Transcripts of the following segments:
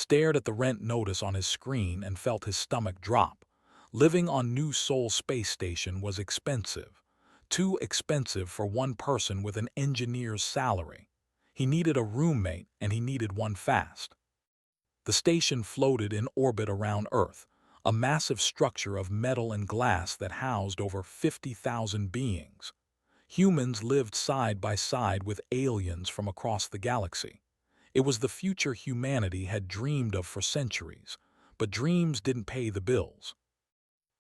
stared at the rent notice on his screen and felt his stomach drop. Living on New Seoul Space Station was expensive. Too expensive for one person with an engineer's salary. He needed a roommate, and he needed one fast. The station floated in orbit around Earth, a massive structure of metal and glass that housed over 50,000 beings. Humans lived side by side with aliens from across the galaxy. It was the future humanity had dreamed of for centuries, but dreams didn't pay the bills.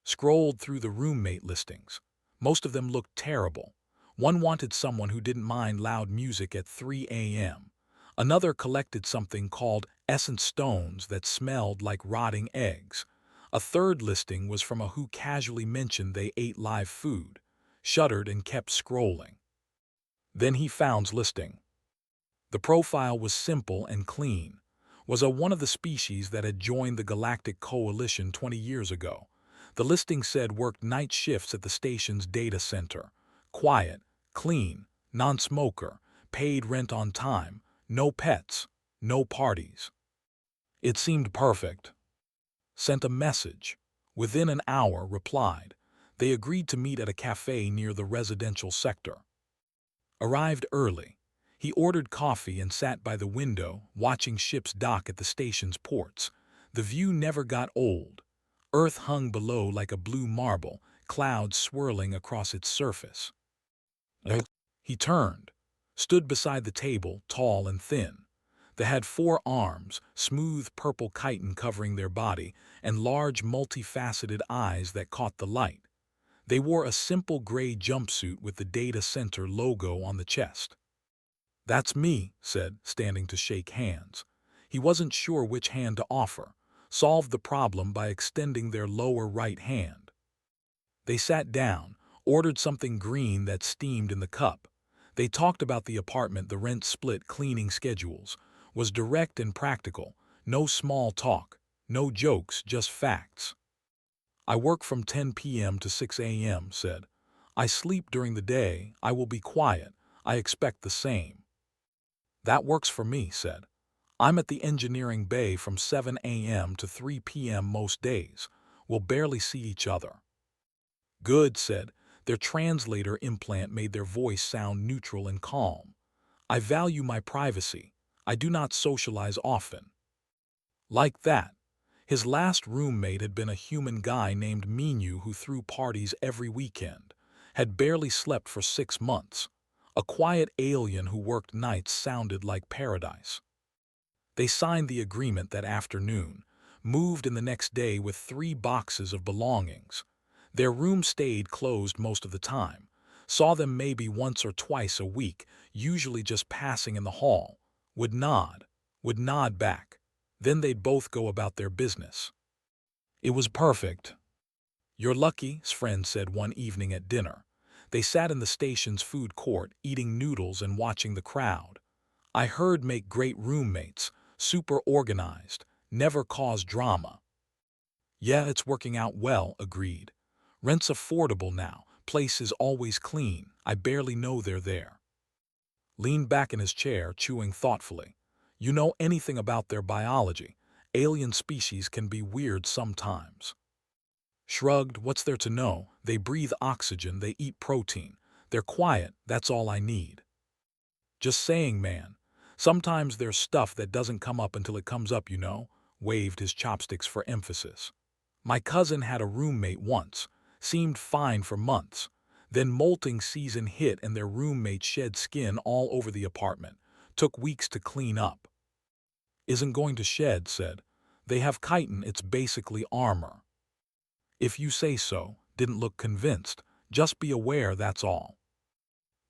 Scrolled through the roommate listings. Most of them looked terrible. One wanted someone who didn't mind loud music at 3 a.m. Another collected something called essence stones that smelled like rotting eggs. A third listing was from a who casually mentioned they ate live food, shuddered and kept scrolling. Then he found listing. The profile was simple and clean. Was one of the species that had joined the Galactic Coalition 20 years ago. The listing said worked night shifts at the station's data center. Quiet, clean, non-smoker, paid rent on time, no pets, no parties. It seemed perfect. Sent a message. Within an hour, replied. They agreed to meet at a cafe near the residential sector. Arrived early. He ordered coffee and sat by the window, watching ships dock at the station's ports. The view never got old. Earth hung below like a blue marble, clouds swirling across its surface. He turned, stood beside the table, tall and thin. They had 4 arms, smooth purple chitin covering their body, and large multifaceted eyes that caught the light. They wore a simple gray jumpsuit with the data center logo on the chest. "That's me," said, standing to shake hands. He wasn't sure which hand to offer. Solved the problem by extending their lower right hand. They sat down, ordered something green that steamed in the cup. They talked about the apartment, the rent split, cleaning schedules. Was direct and practical, no small talk, no jokes, just facts. "I work from 10 p.m. to 6 a.m., said. "I sleep during the day, I will be quiet, I expect the same." "That works for me," said. "I'm at the engineering bay from 7 a.m. to 3 p.m. most days. We'll barely see each other." "Good," said. Their translator implant made their voice sound neutral and calm. "I value my privacy. I do not socialize often." Like that. His last roommate had been a human guy named Minyu who threw parties every weekend, had barely slept for 6 months. A quiet alien who worked nights sounded like paradise. They signed the agreement that afternoon, moved in the next day with 3 boxes of belongings. Their room stayed closed most of the time. Saw them maybe once or twice a week, usually just passing in the hall. Would nod back. Then they'd both go about their business. It was perfect. "You're lucky," his friend said one evening at dinner. They sat in the station's food court, eating noodles and watching the crowd. "I heard make great roommates, super organized, never cause drama." "Yeah, it's working out well," agreed. "Rent's affordable now, place is always clean, I barely know they're there." Leaned back in his chair, chewing thoughtfully. "You know anything about their biology? Alien species can be weird sometimes." Shrugged. "What's there to know? They breathe oxygen, they eat protein. They're quiet, that's all I need." "Just saying, man. Sometimes there's stuff that doesn't come up until it comes up, you know," waved his chopsticks for emphasis. "My cousin had a roommate once, seemed fine for months. Then molting season hit and their roommate shed skin all over the apartment. Took weeks to clean up." "Isn't going to shed," said. "They have chitin, it's basically armor." "If you say so," didn't look convinced. "Just be aware, that's all."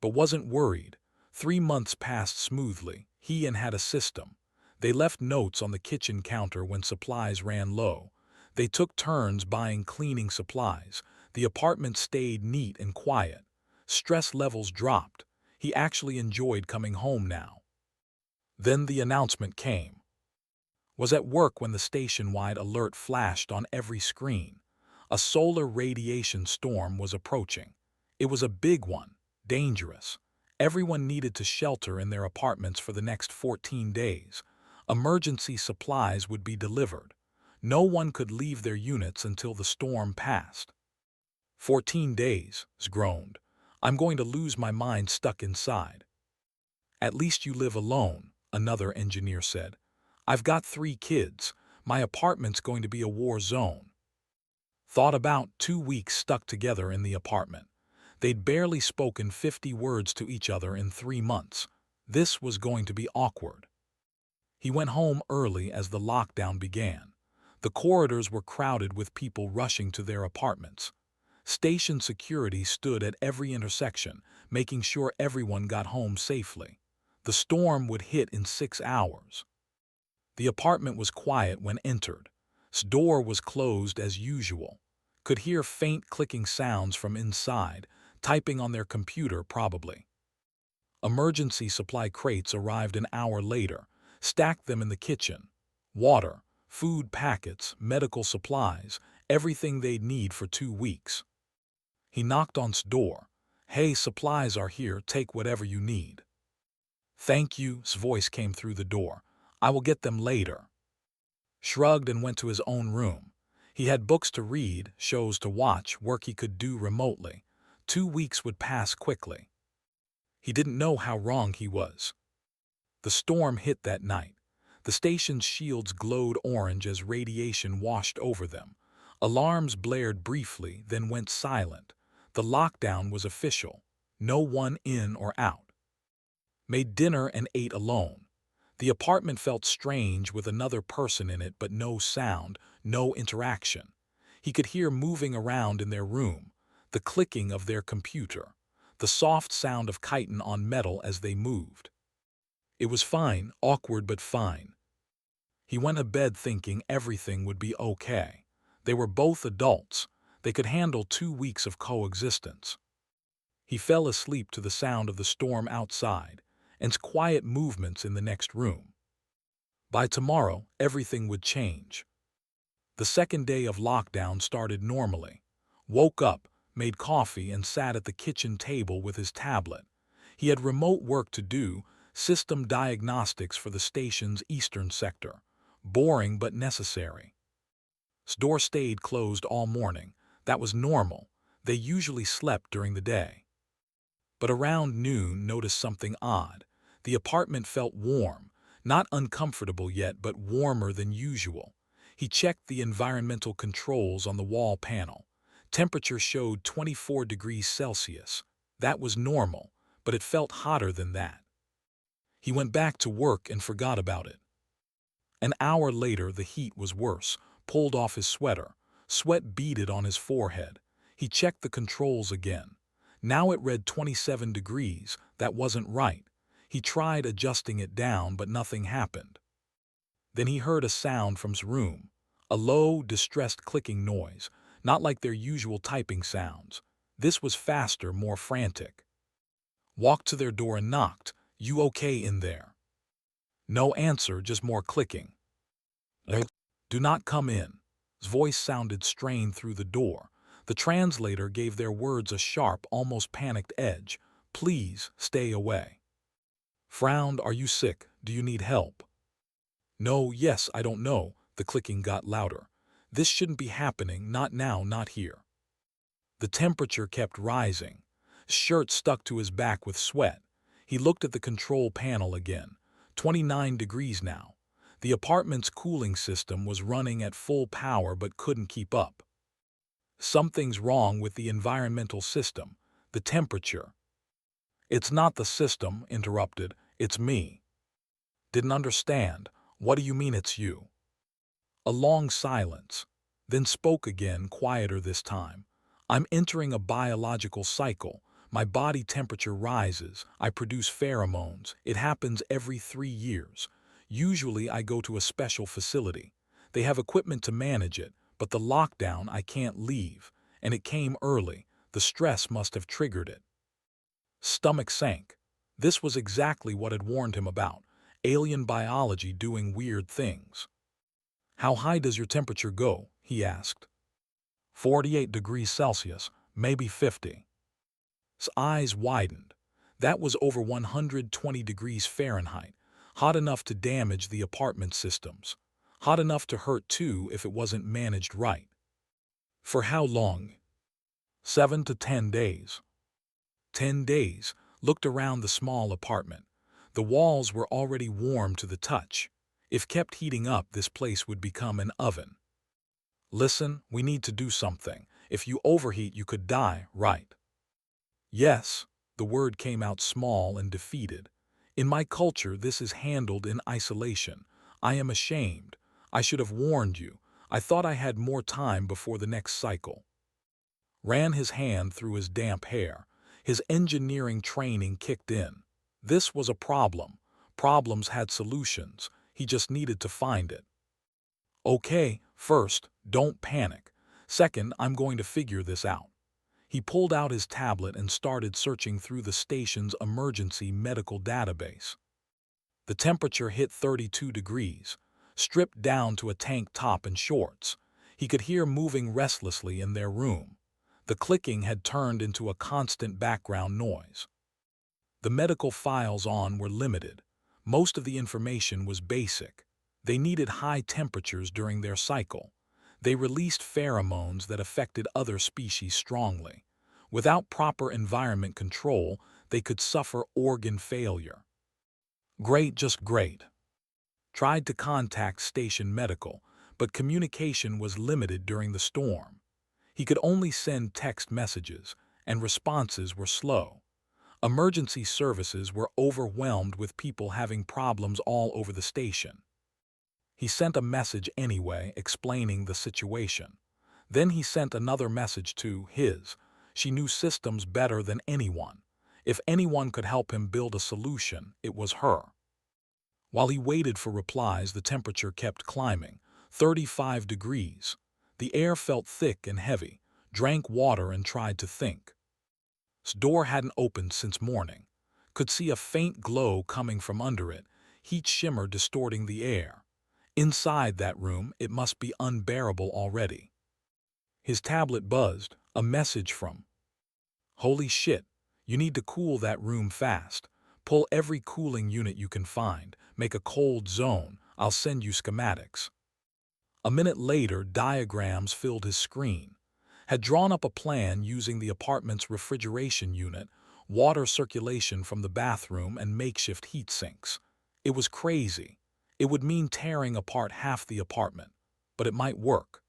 But wasn't worried. 3 months passed smoothly. He and had a system. They left notes on the kitchen counter when supplies ran low. They took turns buying cleaning supplies. The apartment stayed neat and quiet. Stress levels dropped. He actually enjoyed coming home now. Then the announcement came. Was at work when the station-wide alert flashed on every screen. A solar radiation storm was approaching. It was a big one, dangerous. Everyone needed to shelter in their apartments for the next 14 days. Emergency supplies would be delivered. No one could leave their units until the storm passed. 14 days, groaned. I'm going to lose my mind stuck inside. At least you live alone, another engineer said. I've got 3 kids. My apartment's going to be a war zone. Thought about 2 weeks stuck together in the apartment. They'd barely spoken 50 words to each other in 3 months. This was going to be awkward. He went home early as the lockdown began. The corridors were crowded with people rushing to their apartments. Station security stood at every intersection, making sure everyone got home safely. The storm would hit in 6 hours. The apartment was quiet when entered. Its door was closed as usual. Could hear faint clicking sounds from inside, typing on their computer probably. Emergency supply crates arrived an hour later, stacked them in the kitchen. Water, food packets, medical supplies, everything they'd need for 2 weeks. He knocked on its door. Hey, supplies are here, take whatever you need. Thank you, his voice came through the door. I will get them later. Shrugged and went to his own room. He had books to read, shows to watch, work he could do remotely. 2 weeks would pass quickly. He didn't know how wrong he was. The storm hit that night. The station's shields glowed orange as radiation washed over them. Alarms blared briefly, then went silent. The lockdown was official. No one in or out. Made dinner and ate alone. The apartment felt strange with another person in it, but no sound, no interaction. He could hear moving around in their room, the clicking of their computer, the soft sound of chitin on metal as they moved. It was fine, awkward but fine. He went to bed thinking everything would be okay. They were both adults. They could handle 2 weeks of coexistence. He fell asleep to the sound of the storm outside and quiet movements in the next room. By tomorrow, everything would change. The second day of lockdown started normally. Woke up, made coffee, and sat at the kitchen table with his tablet. He had remote work to do, system diagnostics for the station's eastern sector. Boring but necessary. His door stayed closed all morning. That was normal. They usually slept during the day. But around noon noticed something odd. The apartment felt warm, not uncomfortable yet, but warmer than usual. He checked the environmental controls on the wall panel. Temperature showed 24 degrees Celsius. That was normal, but it felt hotter than that. He went back to work and forgot about it. An hour later, the heat was worse. Pulled off his sweater. Sweat beaded on his forehead. He checked the controls again. Now it read 27 degrees. That wasn't right. He tried adjusting it down, but nothing happened. Then he heard a sound from his room. A low, distressed clicking noise, not like their usual typing sounds. This was faster, more frantic. Walked to their door and knocked. You okay in there? No answer, just more clicking. Do not come in. His voice sounded strained through the door. The translator gave their words a sharp, almost panicked edge. Please, stay away. Frowned. Are you sick? Do you need help? No, yes, I don't know. The clicking got louder. This shouldn't be happening, not now, not here. The temperature kept rising. His shirt stuck to his back with sweat. He looked at the control panel again. 29 degrees now. The apartment's cooling system was running at full power but couldn't keep up. Something's wrong with the environmental system, the temperature. It's not the system, interrupted. It's me. Didn't understand. What do you mean it's you? A long silence. Then spoke again, quieter this time. I'm entering a biological cycle. My body temperature rises. I produce pheromones. It happens every 3 years. Usually I go to a special facility. They have equipment to manage it, but the lockdown I can't leave. And it came early. The stress must have triggered it. Stomach sank. This was exactly what had warned him about. Alien biology doing weird things. How high does your temperature go? He asked. 48 degrees Celsius, maybe 50. His eyes widened. That was over 120 degrees Fahrenheit. Hot enough to damage the apartment systems. Hot enough to hurt too if it wasn't managed right. For how long? 7 to 10 days. 10 days. Looked around the small apartment. The walls were already warm to the touch. If kept heating up, this place would become an oven. Listen, we need to do something. If you overheat, you could die, right? Yes, the word came out small and defeated. In my culture, this is handled in isolation. I am ashamed. I should have warned you. I thought I had more time before the next cycle. Ran his hand through his damp hair. His engineering training kicked in. This was a problem. Problems had solutions. He just needed to find it. Okay, first, don't panic. Second, I'm going to figure this out. He pulled out his tablet and started searching through the station's emergency medical database. The temperature hit 32 degrees, stripped down to a tank top and shorts. He could hear moving restlessly in their room. The clicking had turned into a constant background noise. The medical files on were limited. Most of the information was basic. They needed high temperatures during their cycle. They released pheromones that affected other species strongly. Without proper environment control, they could suffer organ failure. Great, just great. Tried to contact Station Medical, but communication was limited during the storm. He could only send text messages, and responses were slow. Emergency services were overwhelmed with people having problems all over the station. He sent a message anyway, explaining the situation. Then he sent another message to his. She knew systems better than anyone. If anyone could help him build a solution, it was her. While he waited for replies, the temperature kept climbing, 35 degrees. The air felt thick and heavy. Drank water and tried to think. His door hadn't opened since morning. Could see a faint glow coming from under it, heat shimmer distorting the air. Inside that room, it must be unbearable already. His tablet buzzed, a message from. Holy shit, you need to cool that room fast. Pull every cooling unit you can find. Make a cold zone. I'll send you schematics. A minute later, diagrams filled his screen. Had drawn up a plan using the apartment's refrigeration unit, water circulation from the bathroom, and makeshift heat sinks. It was crazy. It would mean tearing apart half the apartment, but it might work.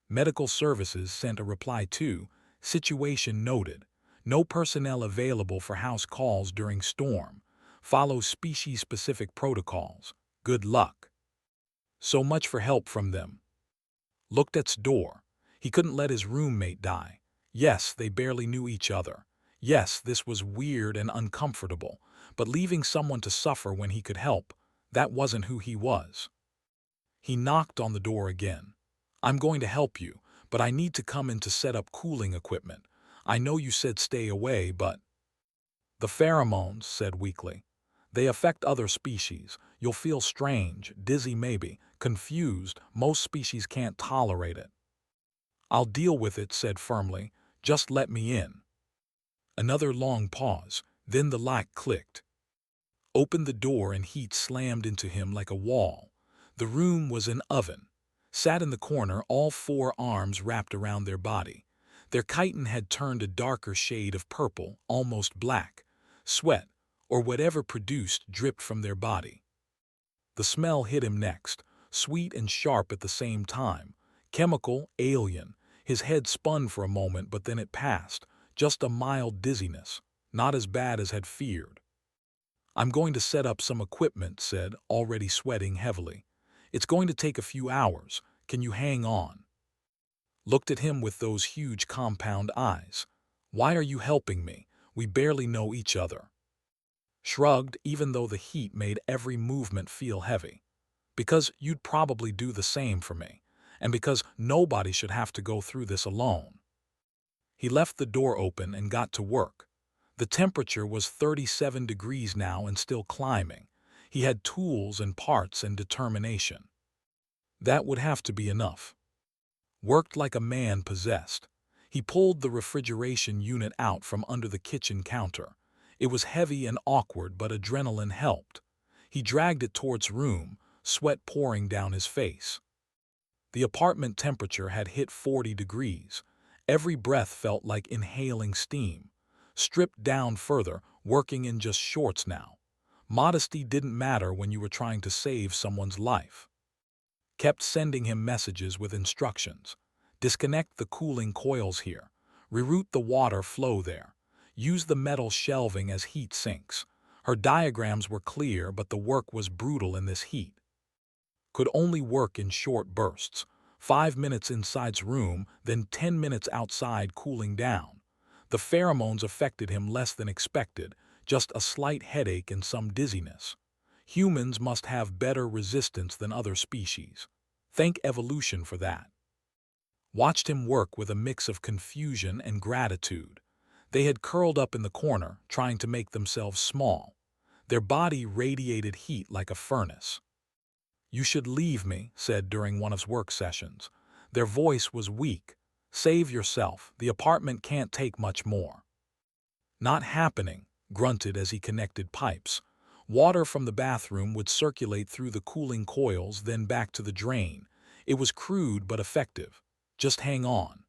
Medical Services sent a reply to, situation noted. No personnel available for house calls during storm. Follow species-specific protocols. Good luck. So much for help from them. Looked at's door. He couldn't let his roommate die. Yes, they barely knew each other. Yes, this was weird and uncomfortable, but leaving someone to suffer when he could help, that wasn't who he was. He knocked on the door again. I'm going to help you, but I need to come in to set up cooling equipment. I know you said stay away, but... The pheromones, said weakly. They affect other species. You'll feel strange, dizzy maybe, confused. Most species can't tolerate it. I'll deal with it, said firmly. Just let me in. Another long pause, then the lock clicked. Opened the door and heat slammed into him like a wall. The room was an oven. Sat in the corner, all four arms wrapped around their body. Their chitin had turned a darker shade of purple, almost black. Sweat, or whatever produced, dripped from their body. The smell hit him next, sweet and sharp at the same time. Chemical, alien. His head spun for a moment, but then it passed. Just a mild dizziness, not as bad as had feared. I'm going to set up some equipment, said, already sweating heavily. It's going to take a few hours. Can you hang on? Looked at him with those huge compound eyes. Why are you helping me? We barely know each other. Shrugged, even though the heat made every movement feel heavy. Because you'd probably do the same for me, and because nobody should have to go through this alone. He left the door open and got to work. The temperature was 37 degrees now and still climbing. He had tools and parts and determination. That would have to be enough. Worked like a man possessed. He pulled the refrigeration unit out from under the kitchen counter. It was heavy and awkward, but adrenaline helped. He dragged it towards room, sweat pouring down his face. The apartment temperature had hit 40 degrees. Every breath felt like inhaling steam. Stripped down further, working in just shorts now. Modesty didn't matter when you were trying to save someone's life. Kept sending him messages with instructions. Disconnect the cooling coils here. Reroute the water flow there. Use the metal shelving as heat sinks. Her diagrams were clear, but the work was brutal in this heat. Could only work in short bursts. 5 minutes inside's room, then 10 minutes outside cooling down. The pheromones affected him less than expected, just a slight headache and some dizziness. Humans must have better resistance than other species. Thank evolution for that. Watched him work with a mix of confusion and gratitude. They had curled up in the corner, trying to make themselves small. Their body radiated heat like a furnace. "You should leave me," said during one of his work sessions. Their voice was weak. "Save yourself, the apartment can't take much more." "Not happening," grunted as he connected pipes. Water from the bathroom would circulate through the cooling coils, then back to the drain. It was crude but effective. "Just hang on."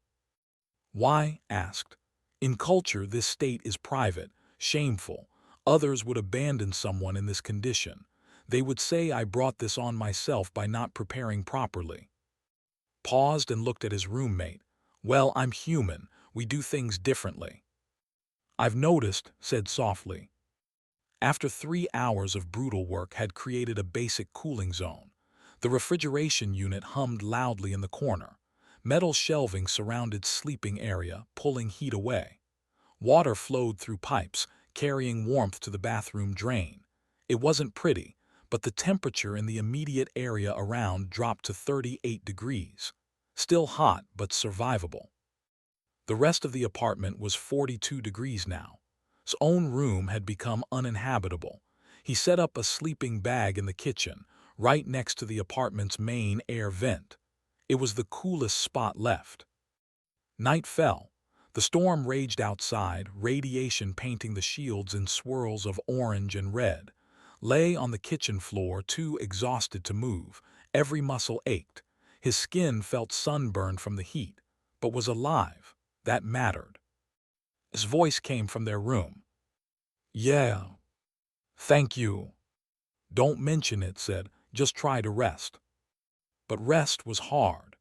"Why?" asked. "In culture, this state is private, shameful. Others would abandon someone in this condition. They would say I brought this on myself by not preparing properly." Paused and looked at his roommate. "Well, I'm human. We do things differently." "I've noticed," said softly. After 3 hours of brutal work had created a basic cooling zone. The refrigeration unit hummed loudly in the corner. Metal shelving surrounded sleeping area, pulling heat away. Water flowed through pipes, carrying warmth to the bathroom drain. It wasn't pretty, but the temperature in the immediate area around dropped to 38 degrees. Still hot, but survivable. The rest of the apartment was 42 degrees now. His own room had become uninhabitable. He set up a sleeping bag in the kitchen, right next to the apartment's main air vent. It was the coolest spot left. Night fell. The storm raged outside, radiation painting the shields in swirls of orange and red. Lay on the kitchen floor, too exhausted to move. Every muscle ached. His skin felt sunburned from the heat, but was alive. That mattered. His voice came from their room. "Yeah. Thank you." "Don't mention it," said. "Just try to rest." But rest was hard.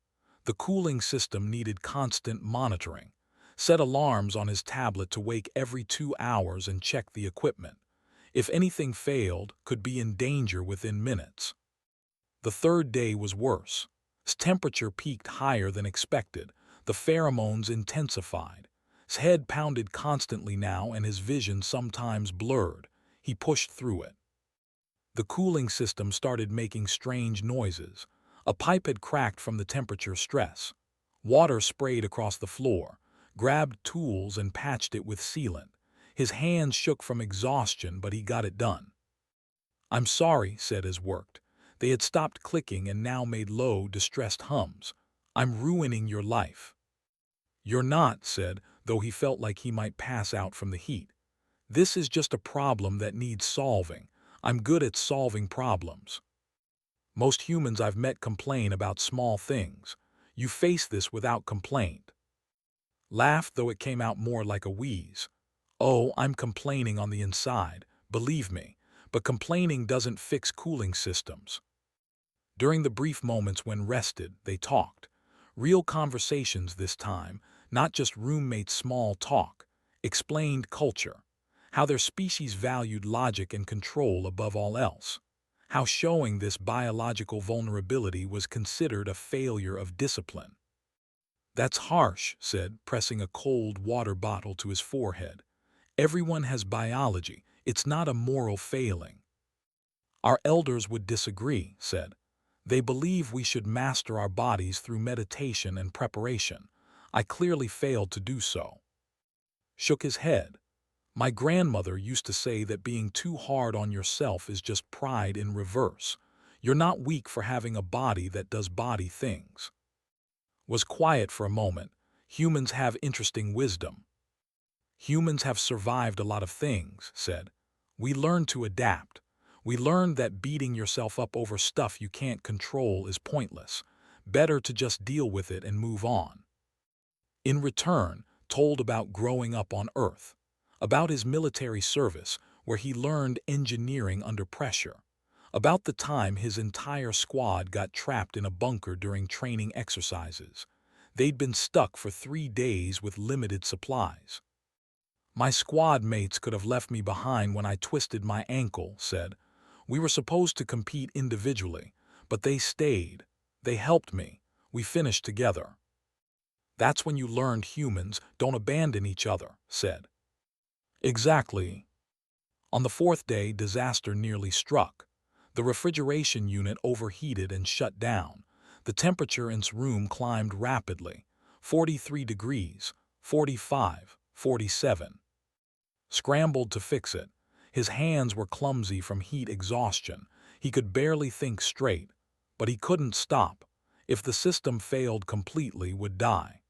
The cooling system needed constant monitoring. Set alarms on his tablet to wake every 2 hours and check the equipment. If anything failed, could be in danger within minutes. The third day was worse. His temperature peaked higher than expected. The pheromones intensified. His head pounded constantly now and his vision sometimes blurred. He pushed through it. The cooling system started making strange noises. A pipe had cracked from the temperature stress. Water sprayed across the floor, grabbed tools and patched it with sealant. His hands shook from exhaustion, but he got it done. "I'm sorry," said as worked. They had stopped clicking and now made low, distressed hums. "I'm ruining your life." "You're not," said, though he felt like he might pass out from the heat. "This is just a problem that needs solving. I'm good at solving problems. Most humans I've met complain about small things. You face this without complaint." Laughed, though it came out more like a wheeze. "Oh, I'm complaining on the inside, believe me, but complaining doesn't fix cooling systems." During the brief moments when rested, they talked. Real conversations this time, not just roommate small talk. Explained culture. How their species valued logic and control above all else. How showing this biological vulnerability was considered a failure of discipline. "That's harsh," said, pressing a cold water bottle to his forehead. "Everyone has biology. It's not a moral failing." "Our elders would disagree," said. "They believe we should master our bodies through meditation and preparation. I clearly failed to do so." Shook his head. "My grandmother used to say that being too hard on yourself is just pride in reverse. You're not weak for having a body that does body things." Was quiet for a moment. "Humans have interesting wisdom." "Humans have survived a lot of things," said. "We learn to adapt. We learned that beating yourself up over stuff you can't control is pointless. Better to just deal with it and move on. In return, told about growing up on Earth, about his military service where he learned engineering under pressure, about the time his entire squad got trapped in a bunker during training exercises. They'd been stuck for 3 days with limited supplies. My squad mates could have left me behind when I twisted my ankle, said. We were supposed to compete individually, but they stayed. They helped me. We finished together. That's when you learned humans don't abandon each other, said. Exactly. On the 4th day, disaster nearly struck. The refrigeration unit overheated and shut down. The temperature in its room climbed rapidly. 43 degrees, 45, 47. Scrambled to fix it. His hands were clumsy from heat exhaustion. He could barely think straight, but he couldn't stop. If the system failed completely, would die.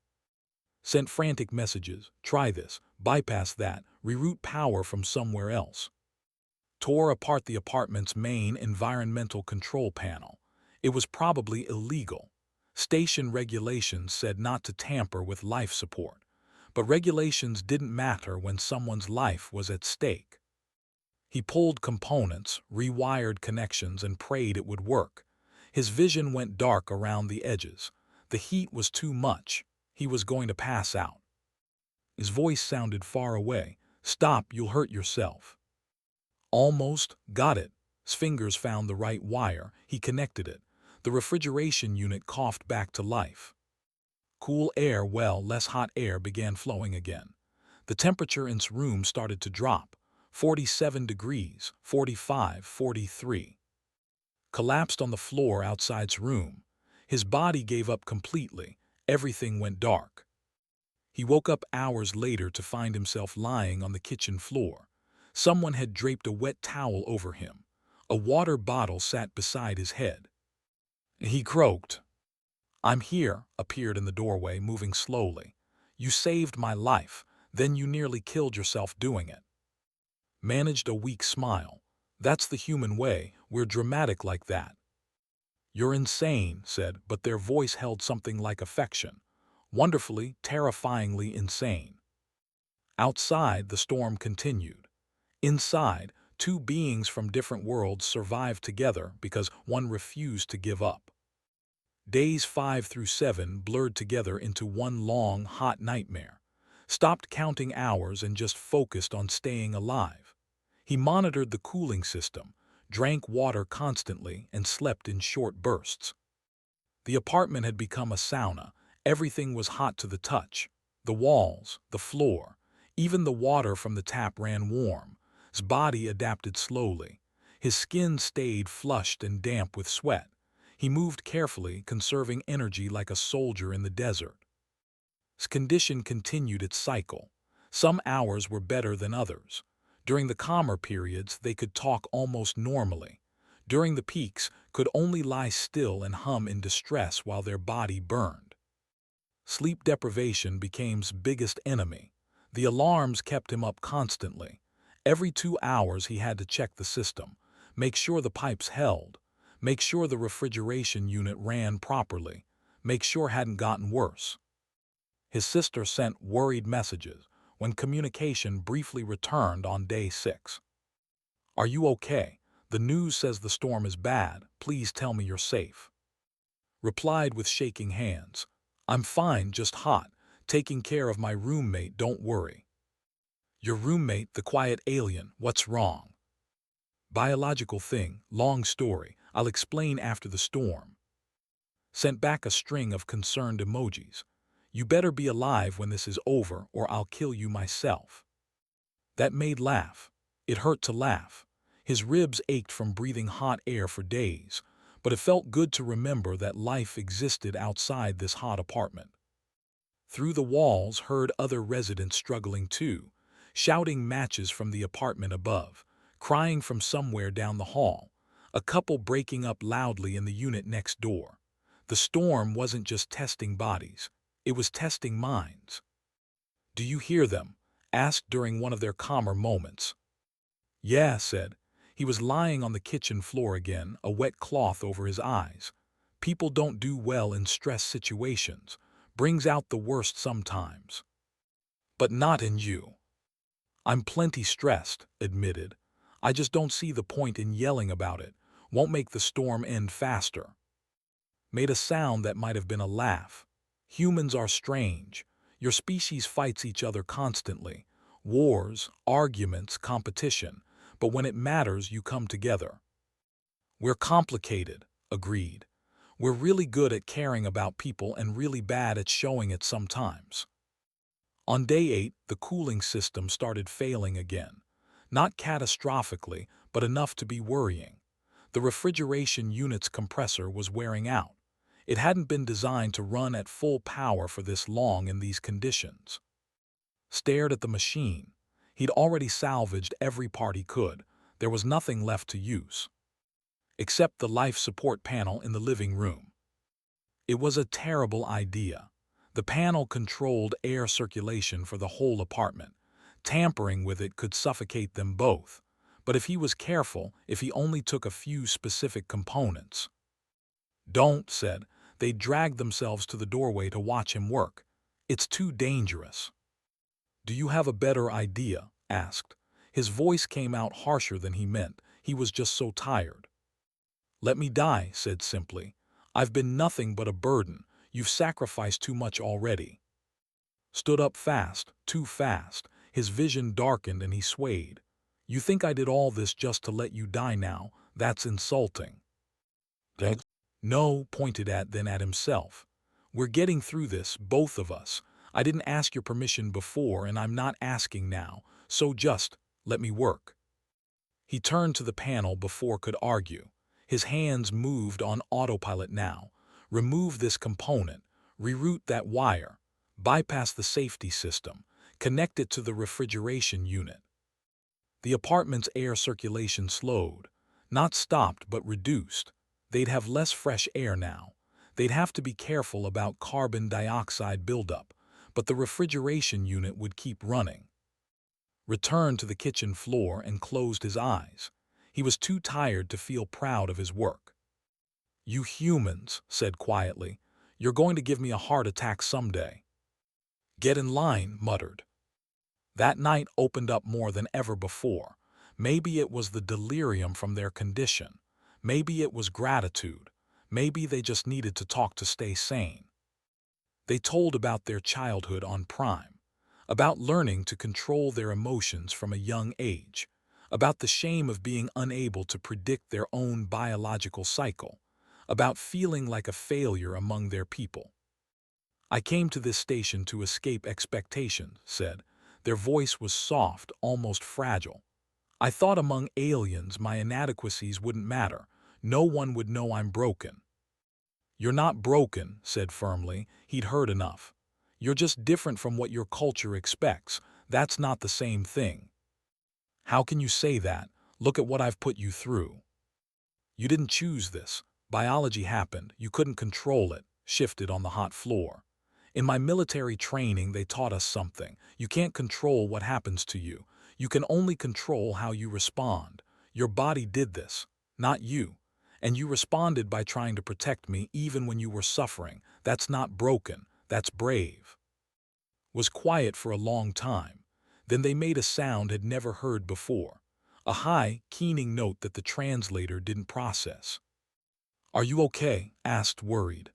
Sent frantic messages, try this, bypass that, reroute power from somewhere else. Tore apart the apartment's main environmental control panel. It was probably illegal. Station regulations said not to tamper with life support, but regulations didn't matter when someone's life was at stake. He pulled components, rewired connections, and prayed it would work. His vision went dark around the edges. The heat was too much. He was going to pass out. His voice sounded far away. Stop, you'll hurt yourself. Almost, got it. His fingers found the right wire. He connected it. The refrigeration unit coughed back to life. Cool air, less hot air began flowing again. The temperature in its room started to drop. 47 degrees, 45, 43. Collapsed on the floor outside its room. His body gave up completely. Everything went dark. He woke up hours later to find himself lying on the kitchen floor. Someone had draped a wet towel over him. A water bottle sat beside his head. He croaked. I'm here, appeared in the doorway, moving slowly. You saved my life, then you nearly killed yourself doing it. Managed a weak smile. That's the human way, we're dramatic like that. You're insane, said, but their voice held something like affection. Wonderfully, terrifyingly insane. Outside, the storm continued. Inside, 2 beings from different worlds survived together because one refused to give up. Days 5 through 7 blurred together into one long, hot nightmare. Stopped counting hours and just focused on staying alive. He monitored the cooling system, drank water constantly, and slept in short bursts. The apartment had become a sauna. Everything was hot to the touch. The walls, the floor, even the water from the tap ran warm. His body adapted slowly. His skin stayed flushed and damp with sweat. He moved carefully, conserving energy like a soldier in the desert. His condition continued its cycle. Some hours were better than others. During the calmer periods, they could talk almost normally. During the peaks, could only lie still and hum in distress while their body burned. Sleep deprivation became his biggest enemy. The alarms kept him up constantly. Every 2 hours he had to check the system, make sure the pipes held, make sure the refrigeration unit ran properly, make sure it hadn't gotten worse. His sister sent worried messages when communication briefly returned on day 6. Are you okay? The news says the storm is bad. Please tell me you're safe. Replied with shaking hands. I'm fine, just hot. Taking care of my roommate, don't worry. Your roommate, the quiet alien, what's wrong? Biological thing, long story. I'll explain after the storm. Sent back a string of concerned emojis. You better be alive when this is over or I'll kill you myself. That made laugh. It hurt to laugh. His ribs ached from breathing hot air for days, but it felt good to remember that life existed outside this hot apartment. Through the walls heard other residents struggling too, shouting matches from the apartment above, crying from somewhere down the hall, a couple breaking up loudly in the unit next door. The storm wasn't just testing bodies, it was testing minds. Do you hear them? Asked during one of their calmer moments. Yeah, said. He was lying on the kitchen floor again, a wet cloth over his eyes. People don't do well in stress situations. Brings out the worst sometimes. But not in you. I'm plenty stressed, admitted. I just don't see the point in yelling about it. Won't make the storm end faster. Made a sound that might have been a laugh. Humans are strange. Your species fights each other constantly. Wars, arguments, competition. But when it matters, you come together. We're complicated, agreed. We're really good at caring about people and really bad at showing it sometimes. On day 8, the cooling system started failing again. Not catastrophically, but enough to be worrying. The refrigeration unit's compressor was wearing out. It hadn't been designed to run at full power for this long in these conditions. Stared at the machine. He'd already salvaged every part he could. There was nothing left to use. Except the life support panel in the living room. It was a terrible idea. The panel controlled air circulation for the whole apartment. Tampering with it could suffocate them both. But if he was careful, if he only took a few specific components. Don't, said. They dragged themselves to the doorway to watch him work. It's too dangerous. Do you have a better idea? Asked. His voice came out harsher than he meant. He was just so tired. Let me die, said simply. I've been nothing but a burden. You've sacrificed too much already. Stood up fast, too fast. His vision darkened and he swayed. You think I did all this just to let you die now? That's insulting. No, pointed at then at himself. We're getting through this, both of us. I didn't ask your permission before and I'm not asking now, so just let me work. He turned to the panel before could argue. His hands moved on autopilot now. Remove this component, reroute that wire, bypass the safety system, connect it to the refrigeration unit. The apartment's air circulation slowed. Not stopped, but reduced. They'd have less fresh air now. They'd have to be careful about carbon dioxide buildup, but the refrigeration unit would keep running. Returned to the kitchen floor and closed his eyes. He was too tired to feel proud of his work. You humans, said quietly, you're going to give me a heart attack someday. Get in line, muttered. That night opened up more than ever before. Maybe it was the delirium from their condition. Maybe it was gratitude. Maybe they just needed to talk to stay sane. They told about their childhood on Prime, about learning to control their emotions from a young age, about the shame of being unable to predict their own biological cycle, about feeling like a failure among their people. I came to this station to escape expectations, said. Their voice was soft, almost fragile. I thought among aliens my inadequacies wouldn't matter. No one would know I'm broken. You're not broken, said firmly. He'd heard enough. You're just different from what your culture expects. That's not the same thing. How can you say that? Look at what I've put you through. You didn't choose this. Biology happened. You couldn't control it. Shifted on the hot floor. In my military training, they taught us something. You can't control what happens to you. You can only control how you respond. Your body did this, not you. And you responded by trying to protect me even when you were suffering. That's not broken. That's brave. Was quiet for a long time. Then they made a sound had never heard before. A high, keening note that the translator didn't process. Are you okay? Asked, worried.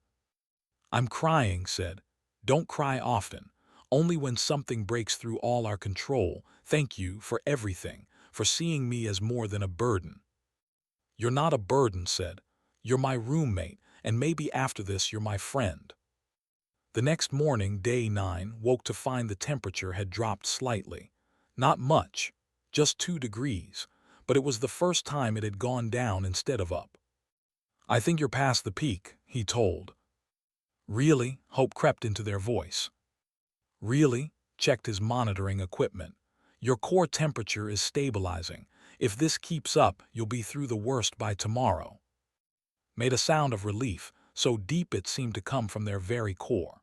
I'm crying, said. Don't cry often. Only when something breaks through all our control. Thank you for everything, for seeing me as more than a burden. You're not a burden, said. You're my roommate, and maybe after this you're my friend. The next morning, day 9, woke to find the temperature had dropped slightly. Not much, just 2 degrees, but it was the first time it had gone down instead of up. I think you're past the peak, he told. Really? Hope crept into their voice. Really? Checked his monitoring equipment. Your core temperature is stabilizing. If this keeps up, you'll be through the worst by tomorrow. Made a sound of relief, so deep it seemed to come from their very core.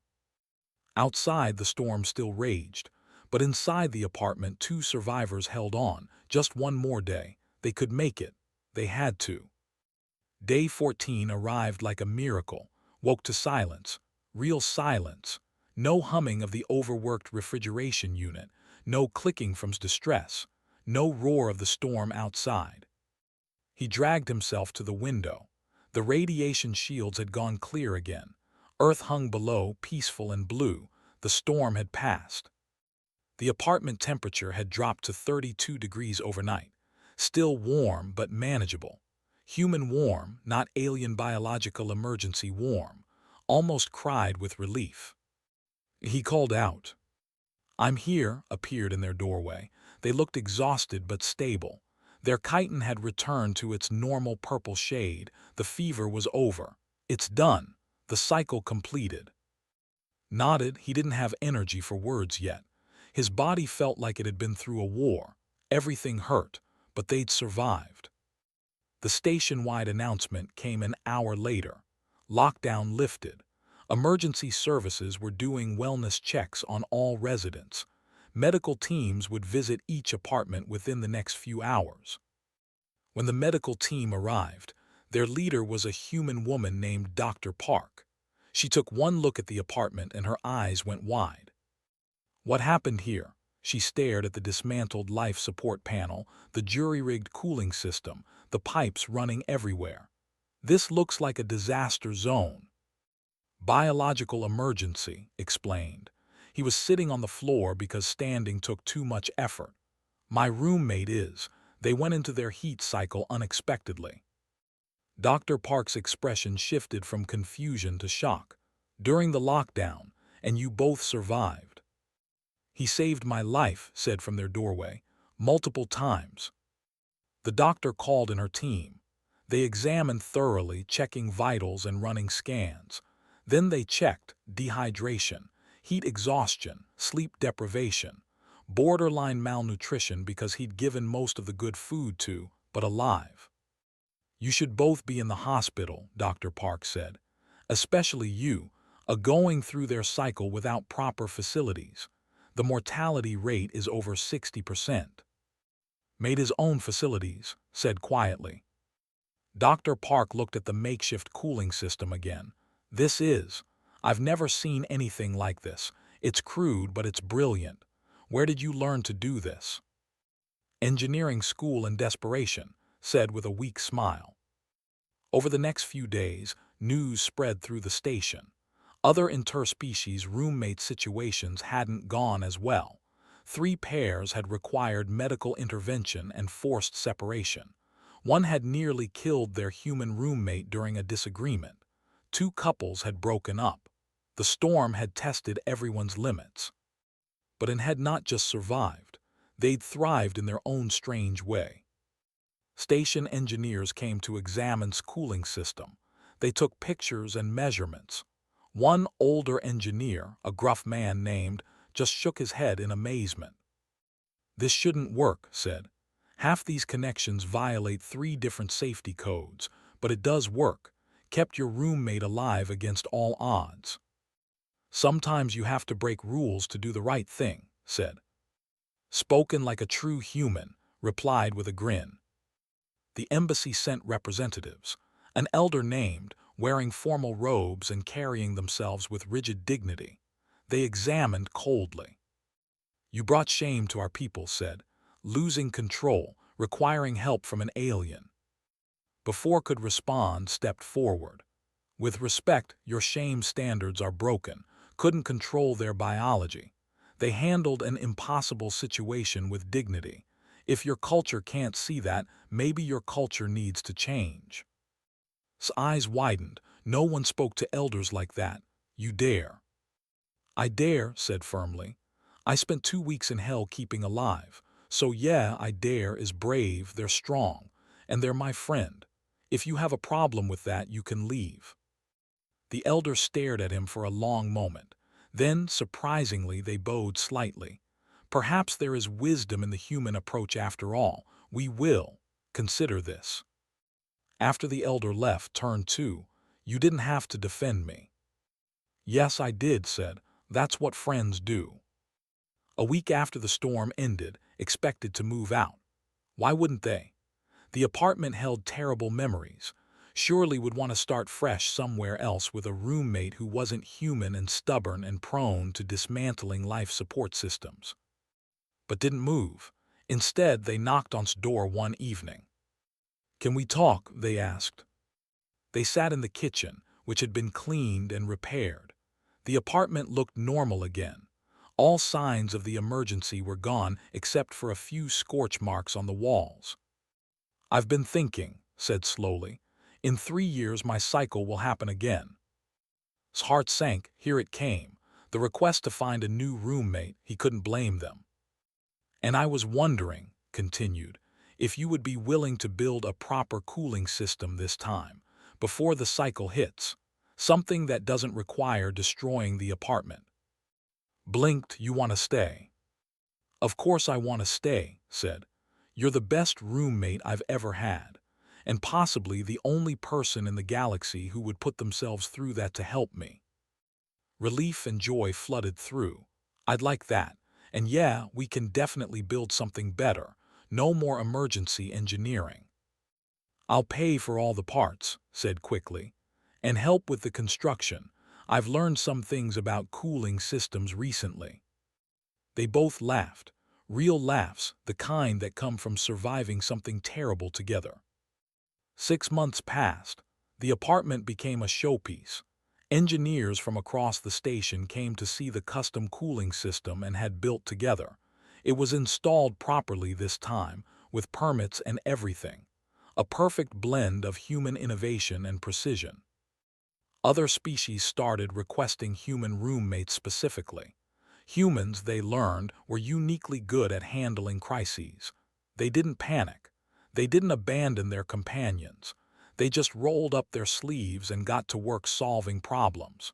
Outside, the storm still raged, but inside the apartment 2 survivors held on, just one more day. They could make it. They had to. Day 14 arrived like a miracle, woke to silence, real silence. No humming of the overworked refrigeration unit, no clicking from distress, no roar of the storm outside. He dragged himself to the window. The radiation shields had gone clear again. Earth hung below, peaceful and blue. The storm had passed. The apartment temperature had dropped to 32 degrees overnight. Still warm, but manageable. Human warm, not alien biological emergency warm. Almost cried with relief. He called out. "I'm here," appeared in their doorway. They looked exhausted but stable. Their chitin had returned to its normal purple shade. The fever was over. It's done. The cycle completed. Nodded, he didn't have energy for words yet. His body felt like it had been through a war. Everything hurt, but they'd survived. The station-wide announcement came an hour later. Lockdown lifted. Emergency services were doing wellness checks on all residents. Medical teams would visit each apartment within the next few hours. When the medical team arrived, their leader was a human woman named Dr. Park. She took one look at the apartment and her eyes went wide. What happened here? She stared at the dismantled life support panel, the jury-rigged cooling system, the pipes running everywhere. This looks like a disaster zone. Biological emergency, explained. He was sitting on the floor because standing took too much effort. My roommate is. They went into their heat cycle unexpectedly. Dr. Park's expression shifted from confusion to shock. During the lockdown, and you both survived. He saved my life, said from their doorway, multiple times. The doctor called in her team. They examined thoroughly, checking vitals and running scans. Then they checked dehydration, heat exhaustion, sleep deprivation, borderline malnutrition because he'd given most of the good food to, but alive. You should both be in the hospital, Dr. Park said. Especially you, going through their cycle without proper facilities. The mortality rate is over 60%. Made his own facilities, said quietly. Dr. Park looked at the makeshift cooling system again. I've never seen anything like this. It's crude, but it's brilliant. Where did you learn to do this? Engineering school in desperation, said with a weak smile. Over the next few days, news spread through the station. Other interspecies roommate situations hadn't gone as well. 3 pairs had required medical intervention and forced separation. One had nearly killed their human roommate during a disagreement. 2 couples had broken up. The storm had tested everyone's limits. But it had not just survived. They'd thrived in their own strange way. Station engineers came to examine the cooling system. They took pictures and measurements. One older engineer, a gruff man named, just shook his head in amazement. This shouldn't work, said. Half these connections violate 3 different safety codes, but it does work. Kept your roommate alive against all odds. Sometimes you have to break rules to do the right thing, said. Spoken like a true human, replied with a grin. The embassy sent representatives. An elder named, wearing formal robes and carrying themselves with rigid dignity. They examined coldly. You brought shame to our people, said. Losing control, requiring help from an alien. Before could respond, stepped forward. With respect, your shame standards are broken. Couldn't control their biology. They handled an impossible situation with dignity. If your culture can't see that, maybe your culture needs to change. His eyes widened. No one spoke to elders like that. You dare. I dare, said firmly. I spent 2 weeks in hell keeping alive. So yeah, I dare is brave, they're strong, and they're my friend. If you have a problem with that, you can leave. The elder stared at him for a long moment. Then, surprisingly, they bowed slightly. Perhaps there is wisdom in the human approach after all. We will consider this. After the elder left, turned to, you didn't have to defend me. Yes, I did, said. That's what friends do. A week after the storm ended, expected to move out. Why wouldn't they? The apartment held terrible memories. Surely would want to start fresh somewhere else with a roommate who wasn't human and stubborn and prone to dismantling life support systems. But didn't move. Instead, they knocked on's door one evening. "Can we talk?" they asked. They sat in the kitchen, which had been cleaned and repaired. The apartment looked normal again. All signs of the emergency were gone except for a few scorch marks on the walls. "I've been thinking," said slowly. "In 3 years my cycle will happen again." His heart sank. Here it came. The request to find a new roommate. He couldn't blame them. "And I was wondering," continued, "if you would be willing to build a proper cooling system this time, before the cycle hits. Something that doesn't require destroying the apartment." Blinked. "You want to stay?" "Of course I want to stay," said. "You're the best roommate I've ever had, and possibly the only person in the galaxy who would put themselves through that to help me." Relief and joy flooded through. "I'd like that. And yeah, we can definitely build something better. No more emergency engineering." "I'll pay for all the parts," said quickly, "and help with the construction. I've learned some things about cooling systems recently." They both laughed. Real laughs, the kind that come from surviving something terrible together. 6 months passed. The apartment became a showpiece. Engineers from across the station came to see the custom cooling system and had built together. It was installed properly this time, with permits and everything. A perfect blend of human innovation and precision. Other species started requesting human roommates specifically. Humans, they learned, were uniquely good at handling crises. They didn't panic. They didn't abandon their companions. They just rolled up their sleeves and got to work solving problems.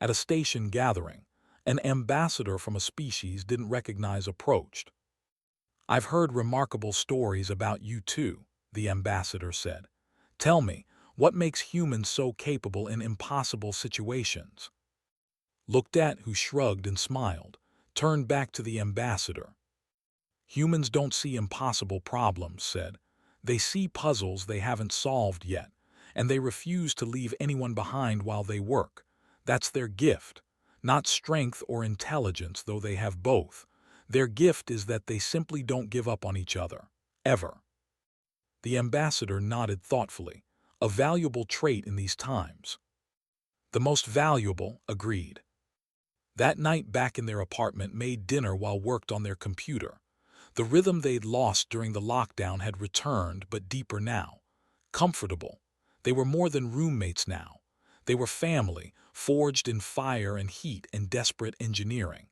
At a station gathering, an ambassador from a species didn't recognize approached. "I've heard remarkable stories about you too," the ambassador said. "Tell me, what makes humans so capable in impossible situations?" Looked at, who shrugged and smiled, turned back to the ambassador. "Humans don't see impossible problems," said. "They see puzzles they haven't solved yet, and they refuse to leave anyone behind while they work. That's their gift. Not strength or intelligence, though they have both. Their gift is that they simply don't give up on each other. Ever." The ambassador nodded thoughtfully. A valuable trait in these times. "The most valuable," agreed. That night back in their apartment, made dinner while worked on their computer. The rhythm they'd lost during the lockdown had returned, but deeper now. Comfortable. They were more than roommates now. They were family, forged in fire and heat and desperate engineering.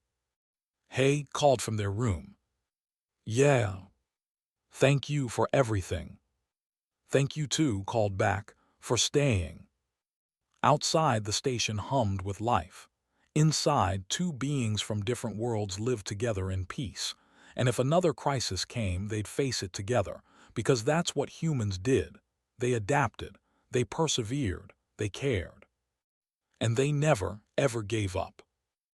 "Hey," called from their room. "Yeah. Thank you for everything." "Thank you too," called back, "for staying." Outside, the station hummed with life. Inside, two beings from different worlds lived together in peace. And if another crisis came, they'd face it together, because that's what humans did. They adapted, they persevered, they cared. And they never, ever gave up.